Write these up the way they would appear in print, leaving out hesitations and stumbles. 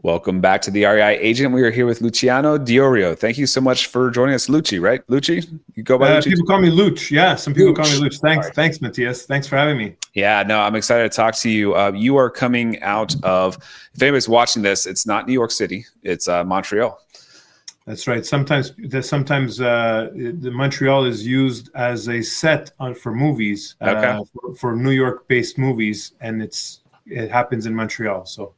Welcome back to the REI Agent. We are here with Luciano D'Iorio. Thank you so much for joining us, Lucci, right? Lucci? You go by Lucci? People call me Luch. Yeah, some people call me Luch. Sorry. Thanks, Matthias. Thanks for having me. Yeah, no, I'm excited to talk to you. You are coming out of, if anybody's watching this, it's not New York City, it's Montreal. That's right. Sometimes the Montreal is used as a set for movies, for New York-based movies, and it happens in Montreal. So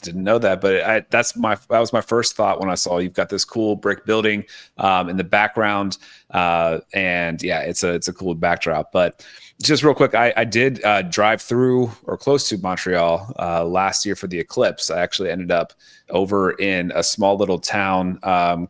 didn't know that, but that was my first thought when I saw you've got this cool brick building in the background, and yeah, it's a cool backdrop. But just real quick, I did drive through or close to Montreal last year for the eclipse. I actually ended up over in a small little town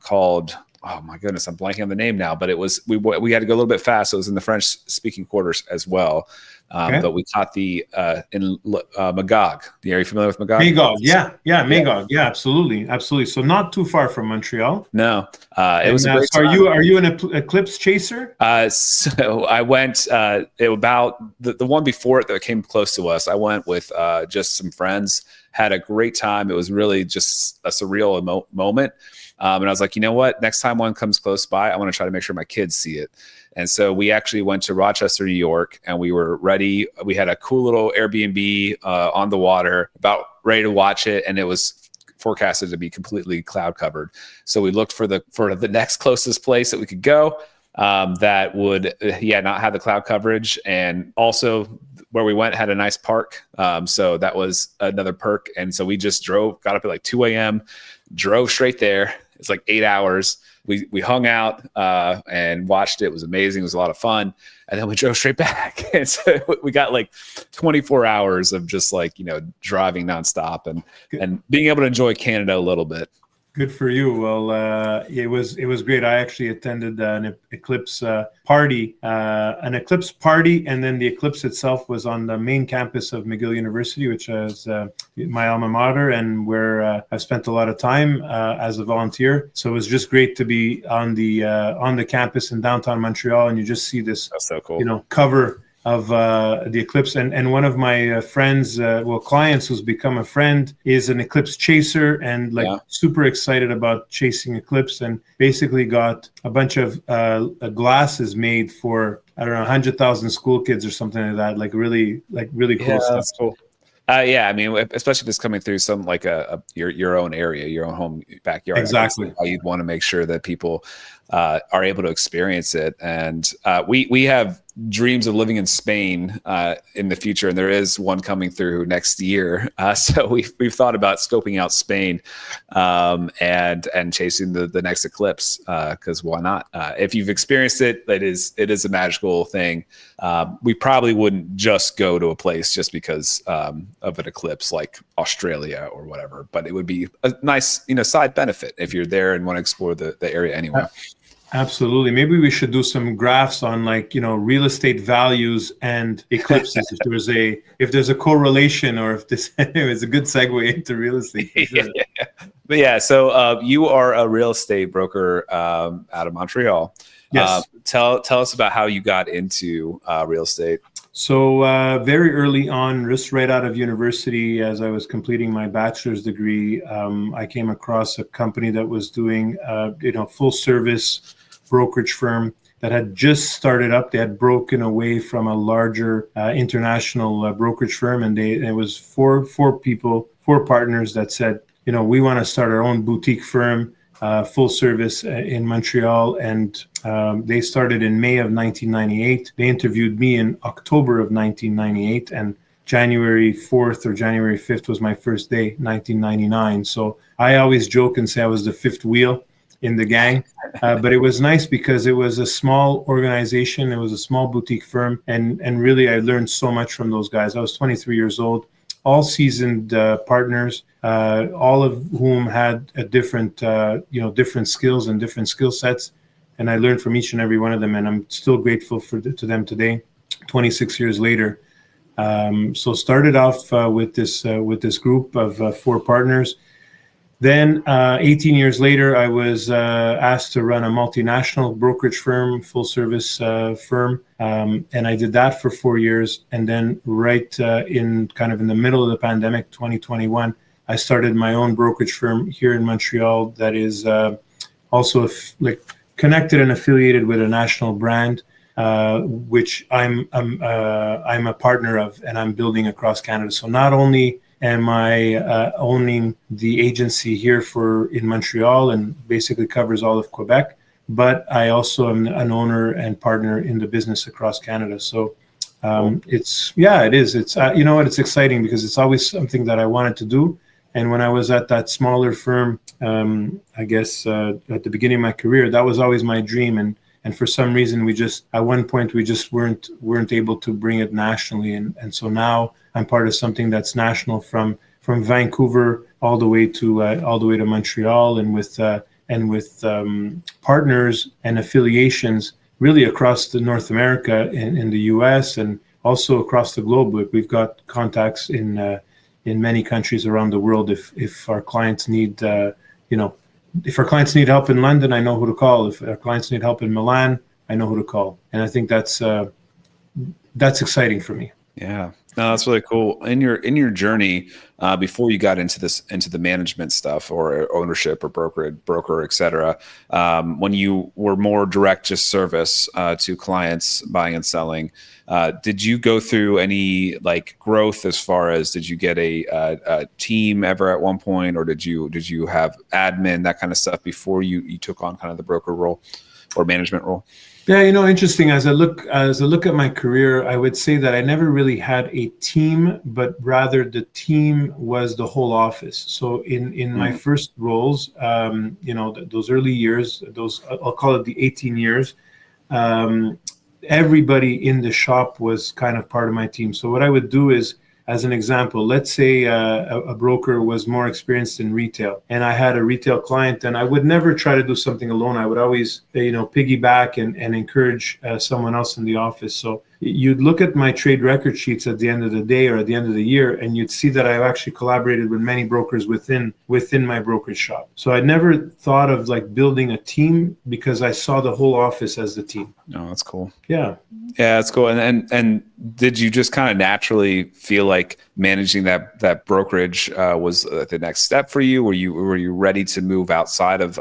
called, oh my goodness, I'm blanking on the name now, but it was we had to go a little bit fast. So it was in the French speaking quarters as well. But we caught the in Magog. Are you familiar with Magog? Magog, yeah, Magog, yeah, absolutely. So not too far from Montreal. No, it was a great time. Are you an eclipse chaser? So I went about the one before it that came close to us. I went with just some friends. Had a great time. It was really just a surreal moment. And I was like, you know what? Next time one comes close by, I want to try to make sure my kids see it. And so we actually went to Rochester, New York, and we were ready. We had a cool little Airbnb on the water, about ready to watch it, and it was forecasted to be completely cloud covered. So we looked for the next closest place that we could go that would not have the cloud coverage, and also where we went had a nice park. So that was another perk. And so we just got up at like 2 a.m., drove straight there. It's like 8 hours. We hung out and watched it. It was amazing. It was a lot of fun. And then we drove straight back. And so we got like 24 hours of just like, driving nonstop and being able to enjoy Canada a little bit. Good for you. Well, it was great. I actually attended an eclipse party, and then the eclipse itself was on the main campus of McGill University, which is my alma mater, and where I've spent a lot of time as a volunteer. So it was just great to be on the campus in downtown Montreal, and you just see this, that's so cool, cover of the eclipse, and one of my friends, clients who's become a friend, is an eclipse chaser and super excited about chasing eclipse, and basically got a bunch of glasses made for, I don't know, 100,000 school kids or something like that. Like really cool stuff. That's cool. I mean, especially if it's coming through some like your own area, your own home backyard. Exactly. You'd want to make sure that people are able to experience it. And we have dreams of living in Spain in the future, and there is one coming through next year. So we've thought about scoping out Spain and chasing the next eclipse, because why not? If you've experienced it, it is a magical thing. We probably wouldn't just go to a place just because of an eclipse like Australia or whatever, but it would be a nice side benefit if you're there and want to explore the area anyway. Absolutely. Maybe we should do some graphs on real estate values and eclipses. if there's a correlation, or if this is a good segue into real estate. For sure. But yeah, so you are a real estate broker out of Montreal. Yes. Tell us about how you got into real estate. So very early on, just right out of university, as I was completing my bachelor's degree, I came across a company that was doing full service brokerage firm that had just started up. They had broken away from a larger international brokerage firm, and it was four partners that said, we want to start our own boutique firm, full service in Montreal. And they started in May of 1998. They interviewed me in October of 1998, and January 4th or January 5th was my first day, 1999. So I always joke and say I was the fifth wheel in the gang, but it was nice because it was a small organization. It was a small boutique firm, and really I learned so much from those guys. I was 23 years old, all seasoned partners, all of whom had a different skills and different skill sets, and I learned from each and every one of them, and I'm still grateful to them today, 26 years later. So started off with this group of four partners. Then 18 years later, I was asked to run a multinational brokerage firm, full service firm. And I did that for 4 years. And then right in the middle of the pandemic, 2021, I started my own brokerage firm here in Montreal that is also like connected and affiliated with a national brand, which I'm a partner of, and I'm building across Canada. So not only am I owning the agency here in Montreal and basically covers all of Quebec, but I also am an owner and partner in the business across Canada. So it is. It's you know what? It's exciting because it's always something that I wanted to do. And when I was at that smaller firm, I guess at the beginning of my career, that was always my dream. And for some reason, at one point we just weren't able to bring it nationally. And so now I'm part of something that's national from Vancouver all the way to Montreal, and with partners and affiliations really across the North America, in the US, and also across the globe. We've got contacts in many countries around the world. If our clients need if our clients need help in London, I know who to call. If our clients need help in Milan, I know who to call. And I think that's exciting for me. Yeah, no, that's really cool. In your journey, before you got into the management stuff or ownership or broker, et cetera, when you were more direct, just service to clients, buying and selling, did you go through any like growth as far as, did you get a team ever at one point, or did you have admin, that kind of stuff before you took on kind of the broker role or management role? Yeah, interesting. As I look at my career, I would say that I never really had a team, but rather the team was the whole office. So in my first roles, those early years, I'll call it the 18 years, everybody in the shop was kind of part of my team. So what I would do is, as an example, let's say a broker was more experienced in retail, and I had a retail client, and I would never try to do something alone. I would always, piggyback and encourage someone else in the office. So you'd look at my trade record sheets at the end of the day or at the end of the year, and you'd see that I've actually collaborated with many brokers within my brokerage shop. So I never thought of like building a team, because I saw the whole office as the team. Oh, that's cool. Yeah, that's cool. And did you just kind of naturally feel like managing that brokerage was the next step for you? Were you ready to move outside of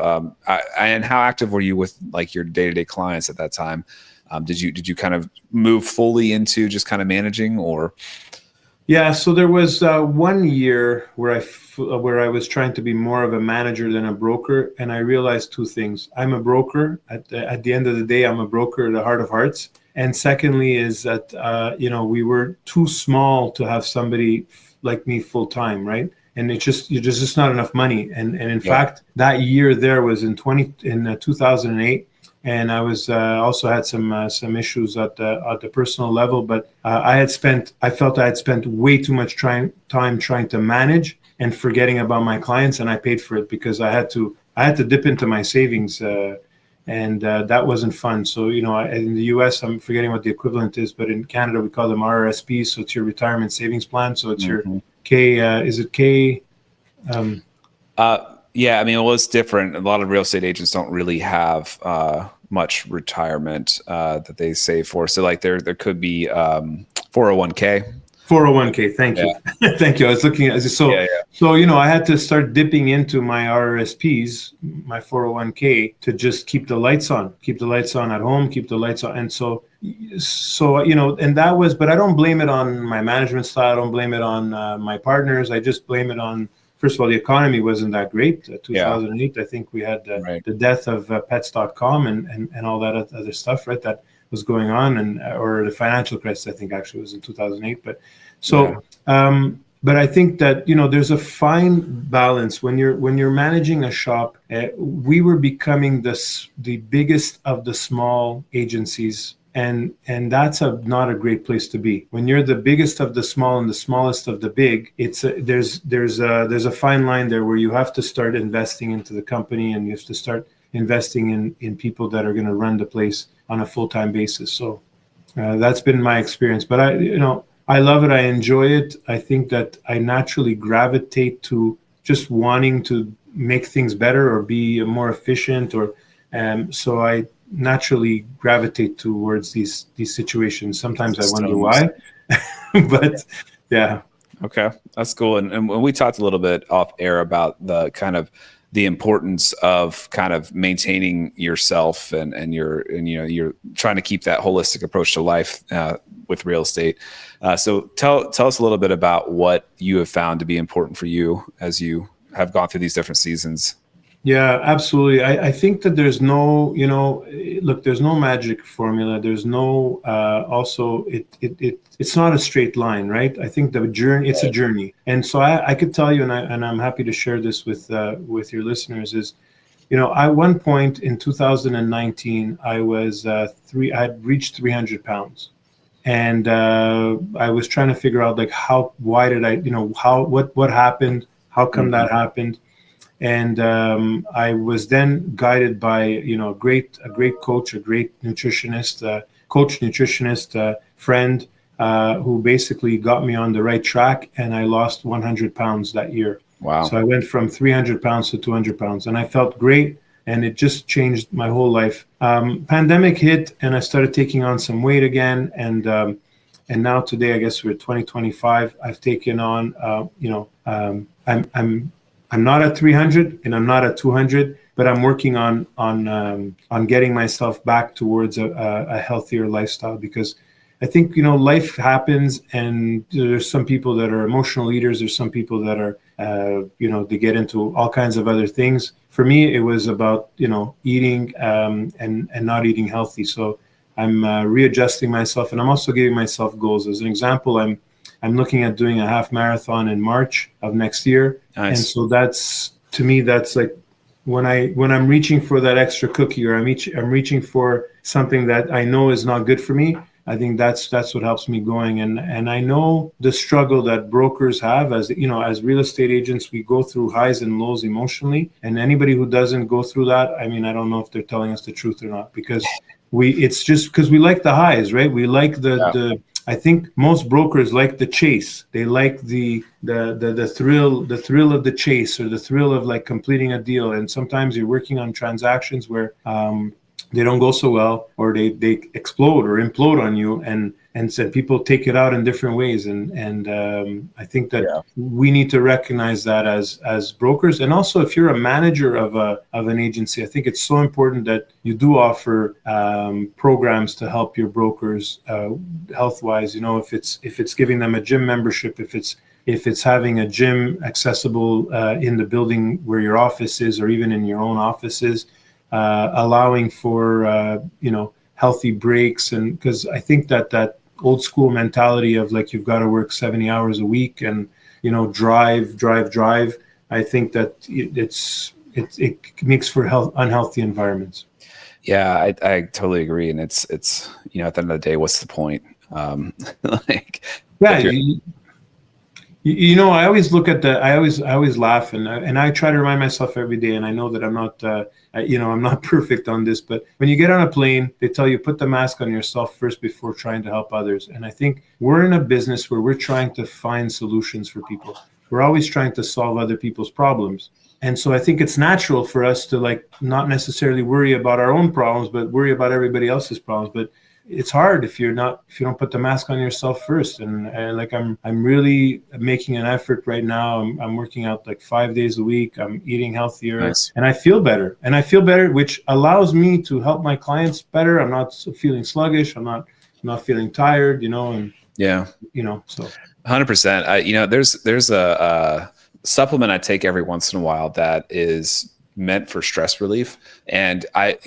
and how active were you with like your day-to-day clients at that time? Did you kind of move fully into just kind of managing, or? Yeah, so there was 1 year where I was trying to be more of a manager than a broker, and I realized two things. I'm a broker. At the end of the day, I'm a broker at the heart of hearts. And secondly is that we were too small to have somebody like me full time, right? And it's just not enough money. And in fact, that year there was in 2008. And I was also had some issues at the personal level, but I felt I had spent way too much time trying to manage and forgetting about my clients, and I paid for it because I had to dip into my savings, and that wasn't fun. So in the U.S., I'm forgetting what the equivalent is, but in Canada we call them RRSPs, so it's your retirement savings plan. So it's your K. Is it K? Yeah, I mean, well, it's different. A lot of real estate agents don't really have much retirement that they save for. So like there could be 401k. 401k. Thank you. Thank you. I was looking at so I had to start dipping into my RRSPs, my 401k, to just keep the lights on at home, keep the lights on. And so and that was, but I don't blame it on my management style. I don't blame it on my partners. I just blame it on, first of all, the economy wasn't that great. 2008, I think we had the death of pets.com and all that other stuff, right, that was going on, or the financial crisis, I think actually was in 2008. But but I think that there's a fine balance when you're managing a shop. We were becoming the biggest of the small agencies. And that's not a great place to be. When you're the biggest of the small and the smallest of the big, there's a fine line there where you have to start investing into the company, and you have to start investing in people that are going to run the place on a full-time basis. So that's been my experience. But I love it. I enjoy it. I think that I naturally gravitate to just wanting to make things better or be more efficient, or so I naturally gravitate towards these situations. Sometimes I wonder why, but yeah. Okay, that's cool. And we talked a little bit off air about the kind of the importance of kind of maintaining yourself and you're trying to keep that holistic approach to life with real estate. So tell us a little bit about what you have found to be important for you as you have gone through these different seasons. Yeah, absolutely. I think that there's no, look, there's no magic formula. There's no, also, it's not a straight line, right? I think the journey, it's a journey. And so I could tell you, and I'm happy to share this with your listeners is, at one point in 2019, I had reached 300 pounds. And I was trying to figure out like why did I, what happened? How come that happened? And I was then guided by a great coach, a great nutritionist, friend who basically got me on the right track, and I lost 100 pounds that year. Wow! So I went from 300 pounds to 200 pounds, and I felt great, and it just changed my whole life. Pandemic hit, and I started taking on some weight again, and now today, I guess we're 2025. I've taken on, I'm not at 300 and I'm not at 200, but I'm working on getting myself back towards a healthier lifestyle, because I think, life happens, and there's some people that are emotional eaters. There's some people that are, they get into all kinds of other things. For me, it was about, eating and not eating healthy. So I'm readjusting myself, and I'm also giving myself goals. As an example, I'm looking at doing a half marathon in March of next year. Nice. And so that's, to me, that's like when I'm reaching for that extra cookie, or I'm reaching for something that I know is not good for me. I think that's what helps me going. And I know the struggle that brokers have, as real estate agents, we go through highs and lows emotionally. And anybody who doesn't go through that, I mean, I don't know if they're telling us the truth or not, because it's just because we like the highs, right? We like I think most brokers like the chase. They like the thrill of the chase, or the thrill of like completing a deal. And sometimes you're working on transactions where they don't go so well, or they explode or implode on you, and so people take it out in different ways. And I think that we need to recognize that as brokers. And also, if you're a manager of an agency, I think it's so important that you do offer programs to help your brokers health wise. If it's giving them a gym membership, if it's having a gym accessible in the building where your office is, or even in your own offices, allowing for healthy breaks. And because I think that old school mentality of like you've got to work 70 hours a week and drive, I think that it makes for unhealthy environments. Yeah, I totally agree. And it's at the end of the day, what's the point? I always look at I always laugh, and I try to remind myself every day. And I know that I'm not, I'm not perfect on this, but when you get on a plane, they tell you put the mask on yourself first before trying to help others. And I think we're in a business where we're trying to find solutions for people. We're always trying to solve other people's problems. And so I think it's natural for us to like not necessarily worry about our own problems, but worry about everybody else's problems. But it's hard if you don't put the mask on yourself first. And I'm really making an effort right now. I'm working out like 5 days a week. I'm eating healthier. Nice. And I feel better. Which allows me to help my clients better. I'm not feeling sluggish. I'm not feeling tired, and so 100%. There's a supplement I take every once in a while that is meant for stress relief, and I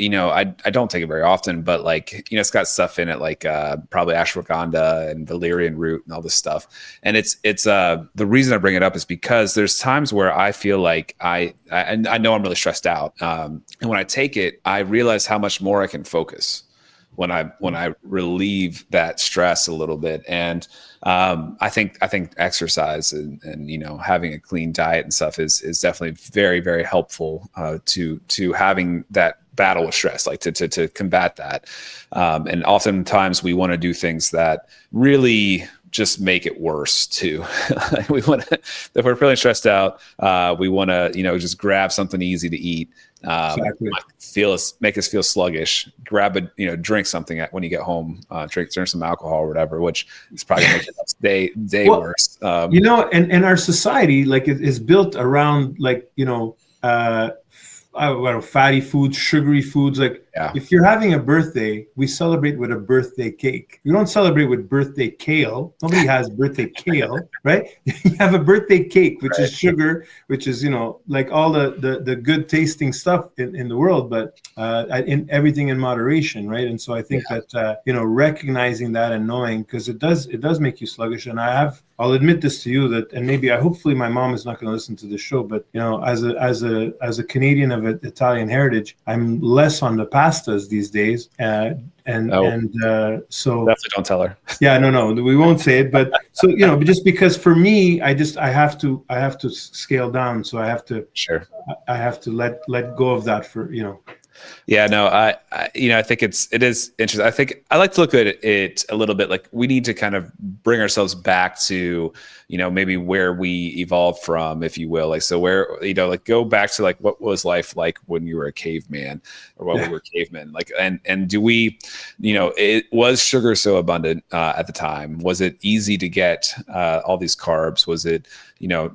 don't take it very often, but it's got stuff in it like probably ashwagandha and valerian root and all this stuff. And it's the reason I bring it up is because there's times where I feel like I know I'm really stressed out, and when I take it, I realize how much more I can focus when I relieve that stress a little bit. And I think exercise and having a clean diet and stuff is definitely very, very helpful to having that battle with stress, like to combat that. And oftentimes we want to do things that really just make it worse too. We want to, if we're feeling stressed out, we want to, just grab something easy to eat. Exactly. Make us feel sluggish. Grab drink something when you get home. Drink some alcohol or whatever, which is probably gonna make the day worse. And our society, like, is built around, like, fatty foods, sugary foods. Like, if you're having a birthday, we celebrate with a birthday cake. We don't celebrate with birthday kale. Nobody has birthday kale, right? You have a birthday cake, which is sugar, which is, like all the good tasting stuff in the world, but in everything in moderation, right? And so I think that, recognizing that and knowing, because it does make you sluggish. And I'll admit this to you, that, and hopefully my mom is not going to listen to this show, but as a Canadian of Italian heritage, I'm less on the pastas these days, so definitely don't tell her. Yeah, no, we won't say it, but so just because for me, I have to scale down, so I have to let go of that for. Yeah, no, I think it is interesting. I think I like to look at it a little bit like we need to kind of bring ourselves back to, maybe where we evolved from, if you will. Like, so where, like go back to like, what was life like when you were a caveman or when we were cavemen? Like, and do we, was sugar so abundant at the time? Was it easy to get all these carbs? Was it,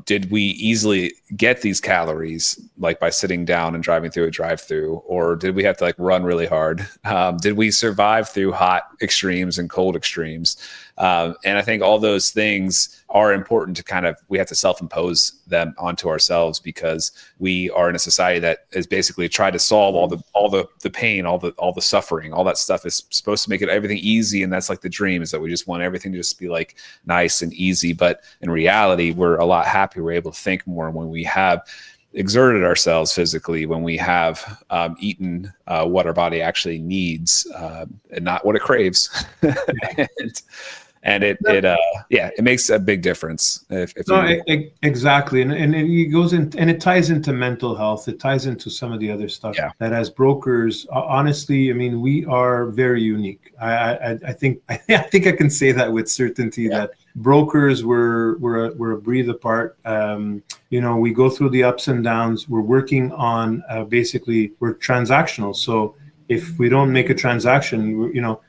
did we easily get these calories like by sitting down and driving through a drive-through, or did we have to like run really hard? Did we survive through hot extremes and cold extremes? And I think all those things are important to we have to self-impose them onto ourselves, because we are in a society that is basically trying to solve all the pain, all the suffering, all that stuff is supposed to make everything easy. And that's like the dream, is that we just want everything to just be like nice and easy. But in reality, we're a lot happier. We're able to think more when we have exerted ourselves physically, when we have eaten what our body actually needs and not what it craves. And it makes a big difference. Exactly. And it goes in, and it ties into mental health. It ties into some of the other stuff that as brokers, honestly, I mean, we are very unique. I think I can say that with certainty that brokers we're a breed apart. We go through the ups and downs. We're working on basically we're transactional. So if we don't make a transaction,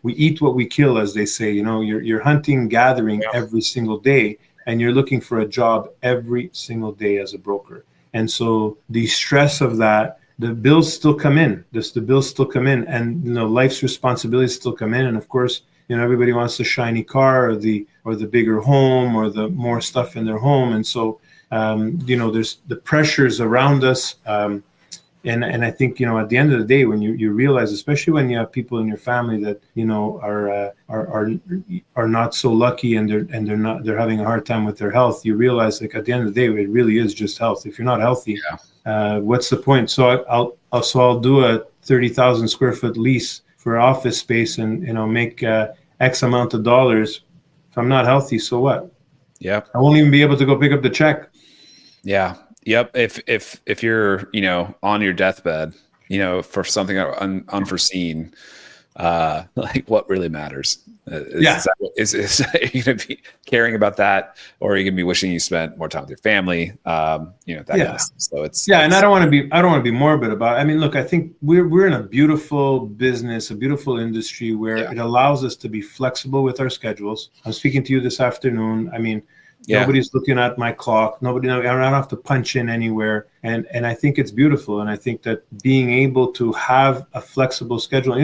we eat what we kill, as they say. You're hunting, gathering every single day, and you're looking for a job every single day as a broker. And so the stress of that, the bills still come in. The bills still come in, and life's responsibilities still come in. And of course, everybody wants the shiny car or the bigger home or the more stuff in their home. And so there's the pressures around us. And I think, at the end of the day, when you realize, especially when you have people in your family that, are not so lucky and they're having a hard time with their health, you realize, like, at the end of the day, it really is just health. If you're not healthy, what's the point? So I'll do a 30,000 square foot lease for office space and, make X amount of dollars. If I'm not healthy, so what? Yeah. I won't even be able to go pick up the check. Yeah. Yep. If you're, on your deathbed, for something unforeseen, like what really matters? Is are you going to be caring about that, or are you going to be wishing you spent more time with your family? That kind of stuff. So and I don't want to be morbid about it. I mean, look, I think we're in a beautiful business, a beautiful industry where it allows us to be flexible with our schedules. I'm speaking to you this afternoon. I mean, nobody's looking at my clock. I don't have to punch in anywhere. And I think it's beautiful. And I think that being able to have a flexible schedule,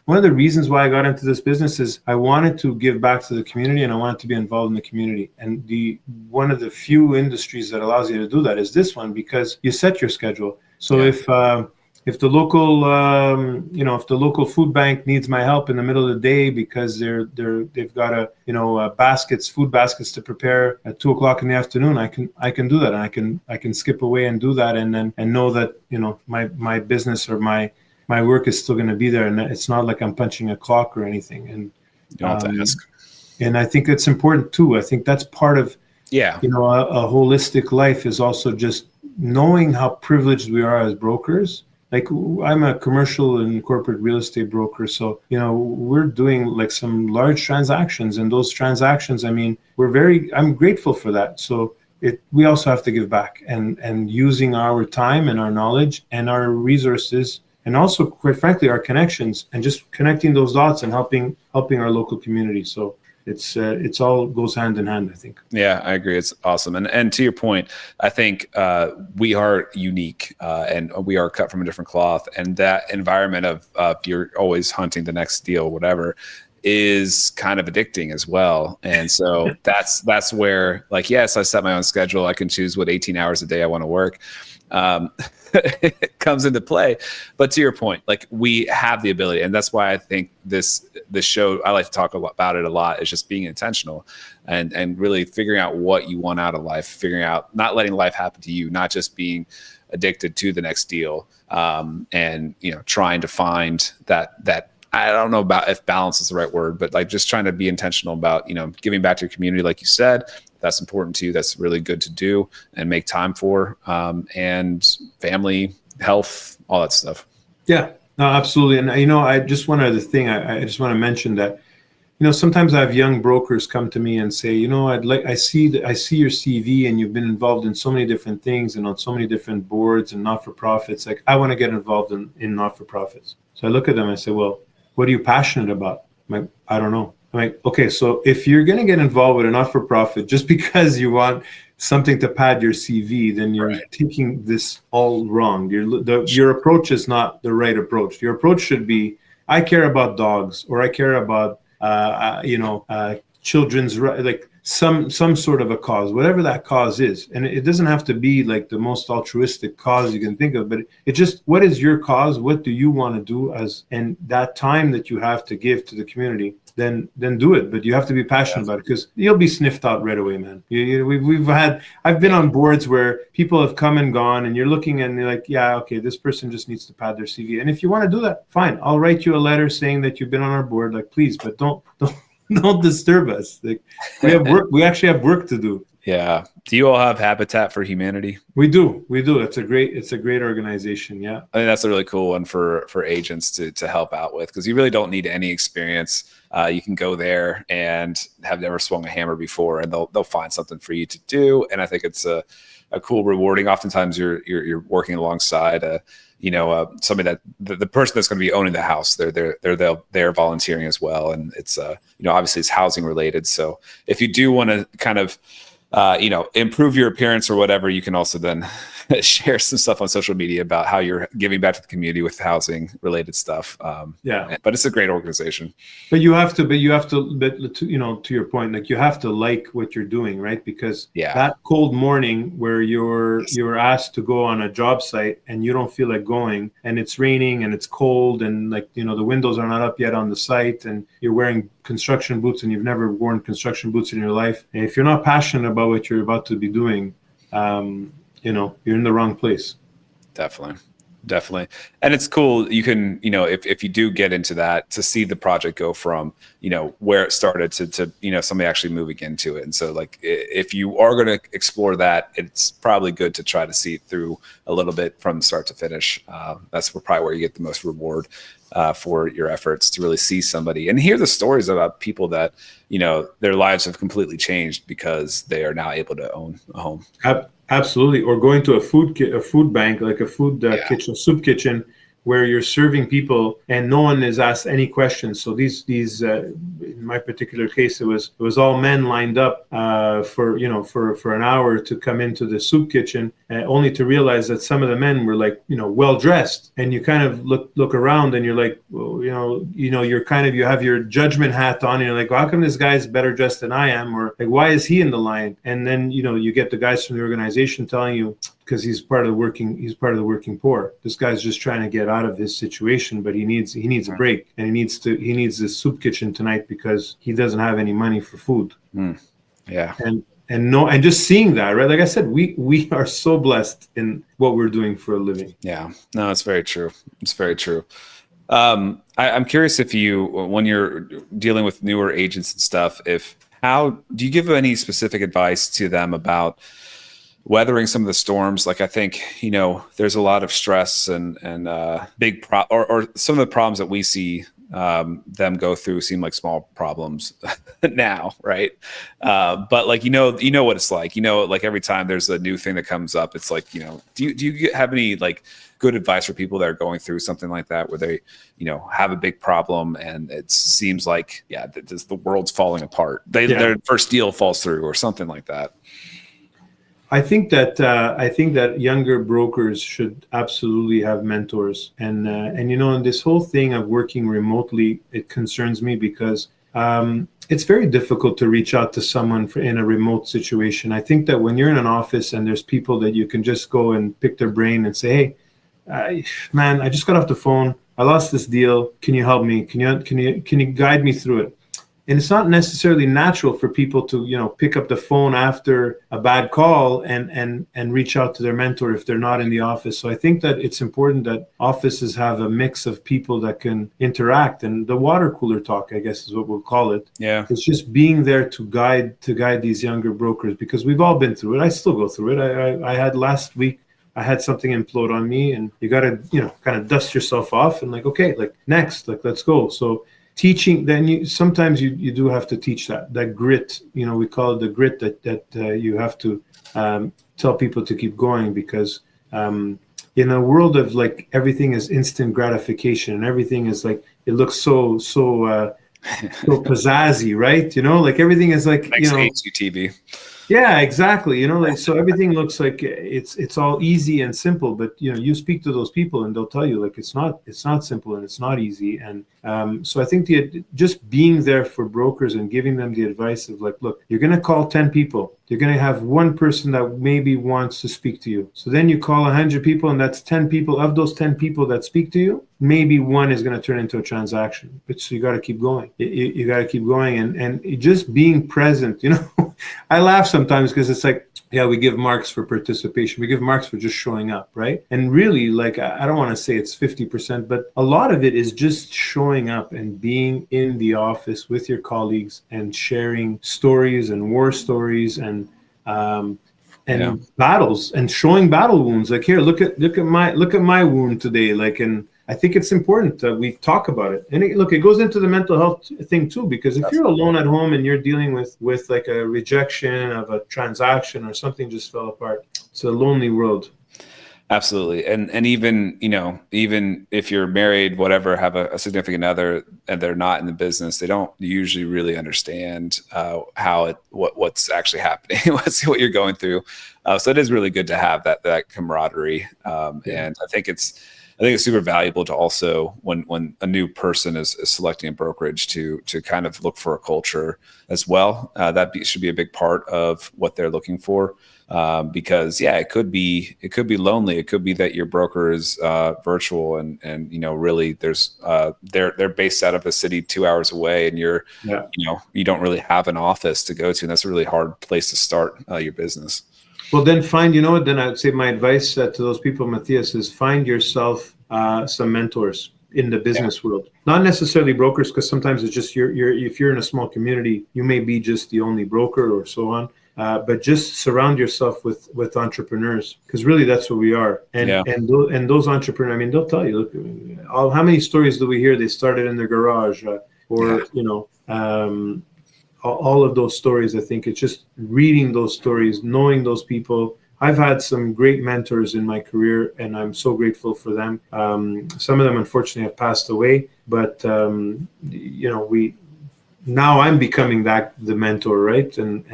one of the reasons why I got into this business is I wanted to give back to the community, and I wanted to be involved in the community. And one of the few industries that allows you to do that is this one, because you set your schedule. So if the local food bank needs my help in the middle of the day because they've got food baskets to prepare at 2:00 in the afternoon, I can do that, and I can skip away and do that, and know that my business or my work is still going to be there, and it's not like I'm punching a clock or anything. And you don't have to ask. And I think it's important too. I think that's part of a holistic life, is also just knowing how privileged we are as brokers. like I'm a commercial and corporate real estate broker, so we're doing like some large transactions, and those transactions, I mean, I'm grateful for that. So we also have to give back, and using our time and our knowledge and our resources, and also, quite frankly, our connections, and just connecting those dots and helping our local community. So it's all goes hand in hand, I think. Yeah, I agree. It's awesome. And to your point, I think we are unique and we are cut from a different cloth. And that environment of you're always hunting the next deal, whatever, is kind of addicting as well. And so that's where, like, yes, I set my own schedule. I can choose what 18 hours a day I want to work. It comes into play. But to your point, like, we have the ability, and that's why I think this show, I like to talk about it a lot, is just being intentional and really figuring out what you want out of life, figuring out, not letting life happen to you, not just being addicted to the next deal, and trying to find that I don't know about if balance is the right word, but like just trying to be intentional about, giving back to your community, like you said. That's important to you. That's really good to do and make time for, and family, health, all that stuff. Yeah, no, absolutely. And I just one other thing, I just want to mention that, sometimes I have young brokers come to me and say, I see your CV and you've been involved in so many different things and on so many different boards and not-for-profits. Like, I want to get involved in not-for-profits. So I look at them and I say, well, what are you passionate about? I'm like, I don't know. I'm like, okay, so if you're going to get involved with a not-for-profit just because you want something to pad your CV, then you're taking this all wrong. Your approach is not the right approach. Your approach should be, I care about dogs, or I care about children's, like some sort of a cause, whatever that cause is. And it doesn't have to be like the most altruistic cause you can think of, but it just, what is your cause? What do you want to do and that time that you have to give to the community, then do it. But you have to be passionate about it, because you'll be sniffed out right away, man. I've been on boards where people have come and gone, and you're looking and you're like, yeah, okay, this person just needs to pad their CV. And if you want to do that, fine. I'll write you a letter saying that you've been on our board, like, please, but don't disturb us. Like, we have work. We actually have work to do. Yeah. Do you all have Habitat for Humanity? We do. It's a great organization. Yeah. I think that's a really cool one for agents to help out with, because you really don't need any experience. You can go there and have never swung a hammer before, and they'll find something for you to do. And I think it's a cool, rewarding. Oftentimes you're working alongside somebody that the person that's going to be owning the house, they're volunteering as well. And it's obviously it's housing related. So if you do want to kind of improve your appearance or whatever, you can also then share some stuff on social media about how you're giving back to the community with housing related stuff. But it's a great organization. But you have to, to your point, like, you have to like what you're doing, right? Because that cold morning where you're asked to go on a job site and you don't feel like going, and it's raining and it's cold, and like, the windows are not up yet on the site, and you're wearing construction boots and you've never worn construction boots in your life. And if you're not passionate about what you're about to be doing, you're in the wrong place. Definitely. And it's cool. You can, if you do get into that, to see the project go from, where it started to somebody actually moving into it. And so, like, if you are going to explore that, it's probably good to try to see it through a little bit from start to finish. That's probably where you get the most reward for your efforts, to really see somebody and hear the stories about people that, their lives have completely changed because they are now able to own a home. Absolutely. Or going to a food bank, like a food kitchen, soup kitchen, where you're serving people and no one is asked any questions. So these in my particular case, it was all men lined up for an hour to come into the soup kitchen, only to realize that some of the men were like, well dressed, and you kind of look around and you're like, well, you're kind of, you have your judgment hat on, and you're like, well, how come this guy's better dressed than I am, or like, why is he in the line? And then you get the guys from the organization telling you, because he's part of the working poor. This guy's just trying to get out of his situation, but he needs a break, and he needs this soup kitchen tonight because he doesn't have any money for food. Yeah. And just seeing that, right? Like I said, we are so blessed in what we're doing for a living. Yeah. No, it's very true. It's very true. I'm curious if you, when you're dealing with newer agents and stuff, how do you give any specific advice to them about weathering some of the storms. Like I think, there's a lot of stress and big or some of the problems that we see them go through seem like small problems now, right? But like what it's like. Like every time there's a new thing that comes up, it's like, do you have any like good advice for people that are going through something like that, where they have a big problem and it seems like the world's falling apart? Their first deal falls through or something like that. I think that younger brokers should absolutely have mentors, and in this whole thing of working remotely, it concerns me because it's very difficult to reach out to someone in a remote situation. I think that when you're in an office and there's people that you can just go and pick their brain and say, hey, man, I just got off the phone. I lost this deal. Can you help me? Can you guide me through it? And it's not necessarily natural for people to, pick up the phone after a bad call and reach out to their mentor if they're not in the office. So I think that it's important that offices have a mix of people that can interact. And the water cooler talk, I guess, is what we'll call it. Yeah. It's just being there to guide these younger brokers, because we've all been through it. I still go through it. I had last week, I had something implode on me, and you got to, kind of dust yourself off and like, okay, like next, like, let's go. So teaching, then sometimes you do have to teach that grit, we call it the grit that you have to tell people to keep going, because in a world of like everything is instant gratification and everything is like, it looks so pizzazzy, right? Like everything is like, HGTV. Yeah, exactly. Like, so everything looks like it's all easy and simple, but you speak to those people and they'll tell you like it's not simple and it's not easy. And so I think just being there for brokers and giving them the advice of like, look, you're going to call 10 people. You're going to have one person that maybe wants to speak to you. So then you call 100 people, and that's 10 people. Of those 10 people that speak to you, maybe one is going to turn into a transaction. But so you got to keep going. You got to keep going, and just being present. I laugh sometimes because it's like, yeah, we give marks for participation. We give marks for just showing up, right? And really, like, I don't want to say it's 50%, but a lot of it is just showing up and being in the office with your colleagues and sharing stories and war stories and battles and showing battle wounds. Like, here, look at my wound today. Like, and I think it's important that we talk about it. And it goes into the mental health thing too, because if you're alone at home and you're dealing with like a rejection of a transaction or something just fell apart, it's a lonely world. Absolutely. And even, even if you're married, whatever, have a significant other and they're not in the business, they don't usually really understand what's actually happening, what you're going through. So it is really good to have that camaraderie. And I think it's super valuable to also when a new person is selecting a brokerage to kind of look for a culture as well. Should be a big part of what they're looking for. Because it could be lonely. It could be that your broker is virtual and really there's they're based out of a city 2 hours away, and you don't really have an office to go to, and that's a really hard place to start your business. Well, then then I would say my advice to those people, Matthias, is find yourself some mentors in the business world. Not necessarily brokers, because sometimes it's just if you're in a small community, you may be just the only broker or so on. But just surround yourself with entrepreneurs, because really that's what we are. And those entrepreneurs, I mean, they'll tell you, look, how many stories do we hear? They started in their garage, all of those stories. I think it's just reading those stories, knowing those people. I've had some great mentors in my career, and I'm so grateful for them. Some of them, unfortunately, have passed away, but now I'm becoming the mentor, right? And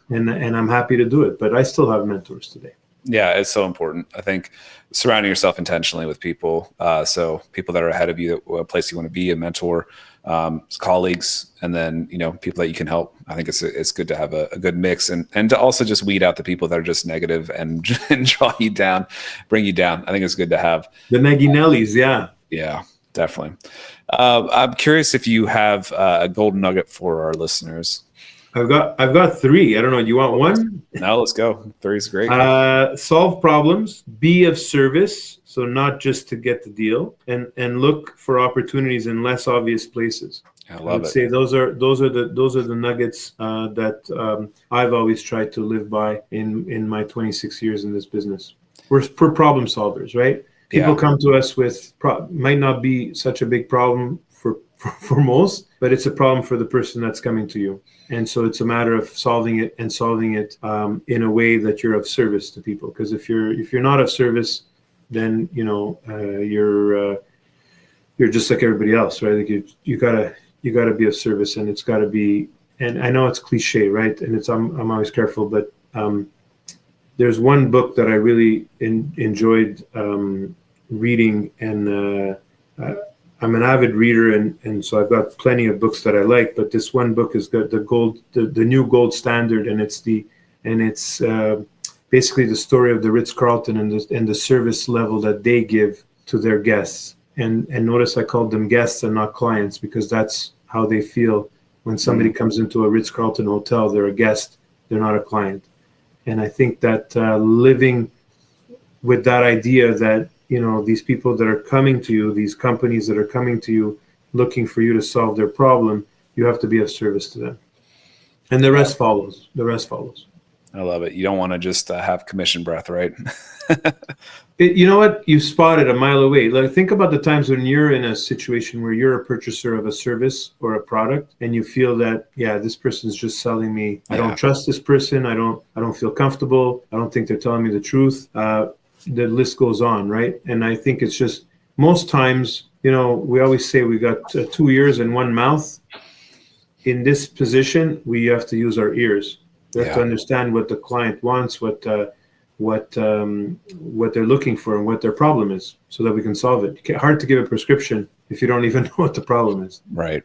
I'm happy to do it, but I still have mentors today. Yeah, it's so important. I think surrounding yourself intentionally with people, so people that are ahead of you, a place you want to be, a mentor, colleagues, and then people that you can help. I think it's good to have a good mix, and to also just weed out the people that are just negative and draw you down, bring you down. I think it's good to have the Neginellis. Yeah, definitely. I'm curious if you have a golden nugget for our listeners. I've got three. I don't know. Do you want one? No, let's go. 3 is great. Solve problems, be of service, so not just to get the deal, and look for opportunities in less obvious places. I I love would it. say those are the nuggets that I've always tried to live by in my 26 years in this business. We're problem solvers, right? People Yeah. come to us with might not be such a big problem for most, but it's a problem for the person that's coming to you. And so it's a matter of solving it in a way that you're of service to people. Because if you're not of service, then you're just like everybody else, right? Like you gotta be of service, and it's gotta be. And I know it's cliche, right? And I'm always careful, but there's one book that I really enjoyed reading, and I'm an avid reader, and so I've got plenty of books that I like. But this one book is the new gold standard, and it's basically the story of the Ritz Carlton and the service level that they give to their guests. And notice I called them guests and not clients, because that's how they feel when somebody comes into a Ritz Carlton hotel. They're a guest, they're not a client. And I think that living with that idea that these people that are coming to you, these companies that are coming to you, looking for you to solve their problem, you have to be of service to them, and the rest follows. The rest follows. I love it. You don't want to just have commission breath, right? You know what? You spot it a mile away. Like, think about the times when you're in a situation where you're a purchaser of a service or a product, and you feel that, yeah, this person's just selling me. I don't trust this person. I don't feel comfortable. I don't think they're telling me the truth. The list goes on, right? And I think it's just most times, we always say we got 2 ears and 1 mouth. In this position, we have to use our ears. We have to understand what the client wants, what they're looking for, and what their problem is, so that we can solve it. It's hard to give a prescription if you don't even know what the problem is. Right.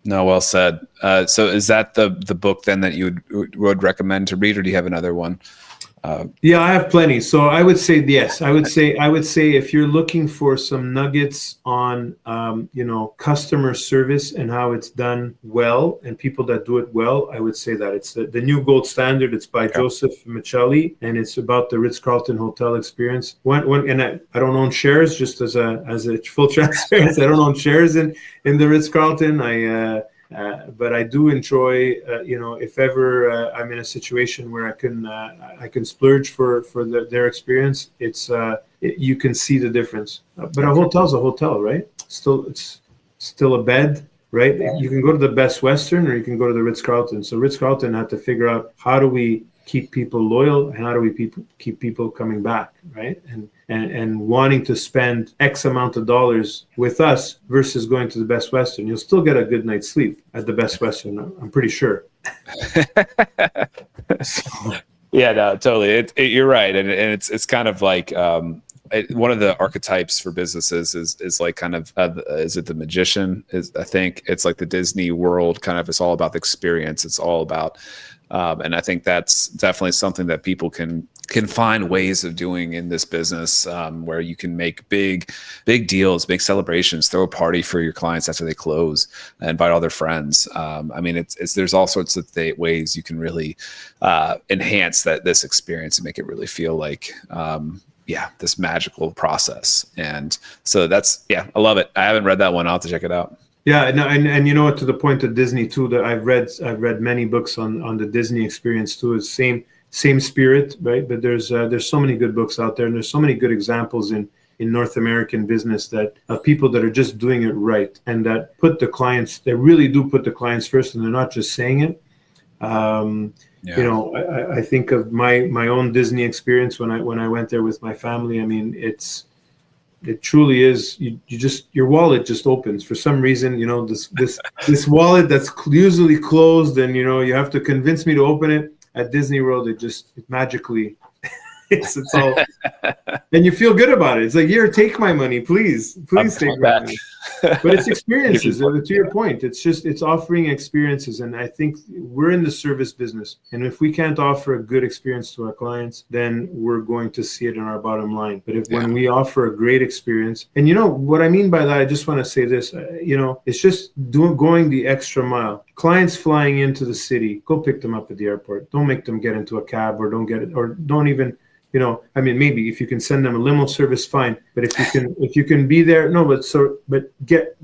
No, well said. So is that the book then that you would recommend to read, or do you have another one? Yeah, I have plenty. So I would say yes. I would say if you're looking for some nuggets on customer service and how it's done well, and people that do it well, I would say that it's the new gold standard. It's by Joseph Michelli, and it's about the Ritz Carlton hotel experience. And I don't own shares, just as a full transparency. I don't own shares in the Ritz Carlton. But I do enjoy, if ever I'm in a situation where I can splurge for their experience, you can see the difference. But a hotel's a hotel, right? It's still a bed, right? You can go to the Best Western, or you can go to the Ritz Carlton. So Ritz Carlton had to figure out, how do we keep people loyal, and how do we keep people coming back, right? And wanting to spend X amount of dollars with us versus going to the Best Western. You'll still get a good night's sleep at the Best Western, I'm pretty sure. Yeah, no, totally. You're right, and it's kind of like one of the archetypes for businesses is like kind of is it the magician? I think it's like the Disney World kind of. It's all about the experience. It's all about, and I think that's definitely something that people can find ways of doing in this business, where you can make big deals, big celebrations, throw a party for your clients after they close, invite all their friends. I mean, there's all sorts of ways you can really enhance this experience and make it really feel like this magical process. And so I love it. I haven't read that one. I'll have to check it out. Yeah, no, and you know what, to the point of Disney too, that I've read many books on the Disney experience too. It's same spirit, right? But there's so many good books out there, and there's so many good examples in North American business of people that are just doing it right, and that they really do put the clients first, and they're not just saying it. I think of my own Disney experience when I went there with my family. I mean, it truly is. Your wallet just opens for some reason. This wallet that's usually closed, and you have to convince me to open it. At Disney World, it magically, it's all, and you feel good about it. It's like, here, take my money, please take my money. But it's experiences. To your point, it's offering experiences, and I think we're in the service business, and if we can't offer a good experience to our clients, then we're going to see it in our bottom line. But when we offer a great experience, and what I mean by that, I just want to say this, it's just going the extra mile. Clients flying into the city, go pick them up at the airport. Don't make them get into a cab, or don't even I mean, maybe if you can send them a limo service, fine. But if you can be there, no, but get,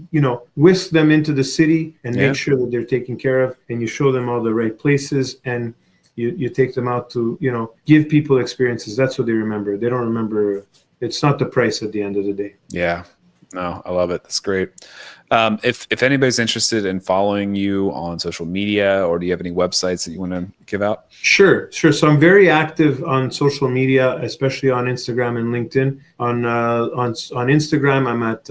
whisk them into the city and make sure that they're taken care of, and you show them all the right places, and you take them out to, give people experiences. That's what they remember. They don't remember. It's not the price at the end of the day. Yeah. No, I love it. That's great. If anybody's interested in following you on social media, or do you have any websites that you want to give out? Sure. So I'm very active on social media, especially on Instagram and LinkedIn. On Instagram, I'm at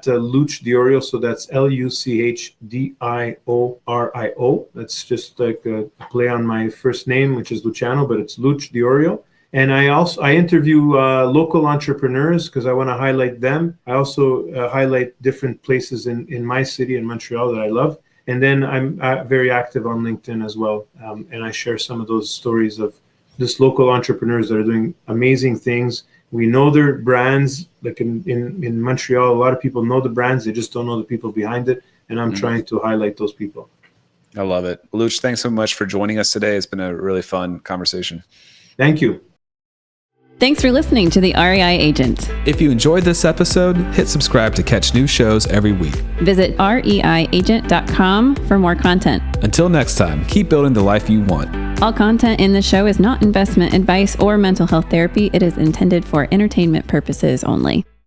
Luch D'Iorio. So that's LuchDiorio. That's just like a play on my first name, which is Luciano, but it's Luch D'Iorio. And I interview local entrepreneurs because I want to highlight them. I also highlight different places in my city, in Montreal, that I love. And then I'm very active on LinkedIn as well. And I share some of those stories of just local entrepreneurs that are doing amazing things. We know their brands. Like in Montreal, a lot of people know the brands. They just don't know the people behind it. And I'm trying to highlight those people. I love it. Luch, thanks so much for joining us today. It's been a really fun conversation. Thank you. Thanks for listening to The REI Agent. If you enjoyed this episode, hit subscribe to catch new shows every week. Visit reiagent.com for more content. Until next time, keep building the life you want. All content in the show is not investment advice or mental health therapy. It is intended for entertainment purposes only.